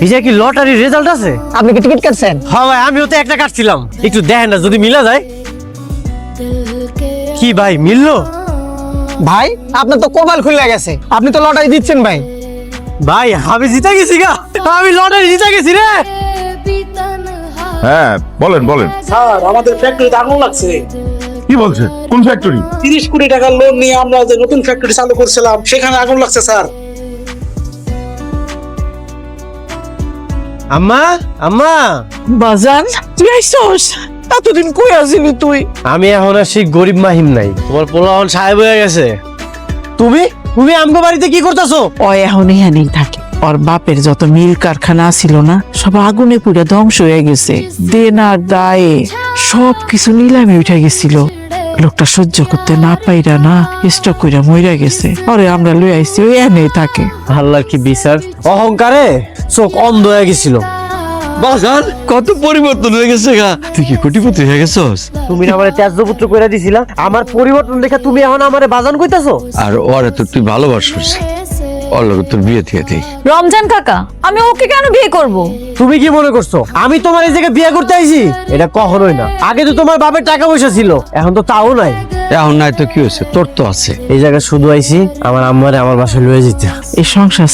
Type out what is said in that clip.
এটা কি লটারির রেজাল্ট আছে? আপনি কি টিকিট কাটছেন? হ্যাঁ ভাই, আমিও তো একটা কাটছিলাম, একটু দেখেন না যদি মিলা যায়। কি ভাই, মিললো? ভাই আপনার তো কপাল খুলে গেছে, আপনি তো লটারি দিচ্ছেন ভাই। ভাই আমি জিতে গেছি গা, আমি লটারি জিতে গেছি রে। হ্যাঁ বলেন বলেন, স্যার আমাদের ফ্যাক্টরিতে আগুন লাগছে। কি বলছেন? কোন ফ্যাক্টরি? 30 কোটি টাকার লোন নিয়ে আমরা যে নতুন ফ্যাক্টরি চালু করছিলাম সেখানে আগুন লাগছে স্যার। আম্মা, আম্মা। বাজান তুই আইসস? এতদিন কই আছিলি তুই? আমি এখন আর সেই গরিব মাহিম নাই, তোমার পোলাহন সাহেব হয়ে গেছে। তুমি তুমি আমগো বাড়িতে কি করতেছো? ও এখন এখানেই থাকে। ওর বাপের যত মিল কারখানা ছিল না, সব আগুনে পুড়ে ধ্বংস হয়ে গেছে। দেনার দায়ে সব কিছু নিলামে উঠে গেছিল। লোকটা সহ্য করতে না পাইরা না স্টক কইরা মইরা গেছে। ওরে আমরা লই আইছি, ওই এখানেই থাকে। আল্লাহর কি বিচার, অহংকারে চোখ অন্ধ হয়ে গেছিল। বাজার কত পরিবর্তন হয়ে গেছে গা, তুই কি কোটিপতি হয়ে গেছস? তুমি না আমারে ত্যাজ্যপুত্র কইরা দিছিলা, আমার পরিবর্তন দেখে তুমি এখন আমারে বাজান কইতাছো? আর ওরে তো তুই ভালোবাসছিস, ওর লগে তোর বিয়ে দিয়ে দেই। রমজান কাকা, আমি ওকে কেন বিয়ে করব? তুমি কি মনে করছো আমি তোমার এই জায়গায় বিয়ে করতে আইছি? এটা কখনোই না। আগে তো তোমার বাপের টাকা পয়সা ছিল, এখন তো তাও নাই। এখন নাই তো কি হয়েছে, তোর তো আছে। এই জায়গায় শুধু আইছি আমার আম্মারে আমার বাসায় লয়ে যেতে। এই সংসার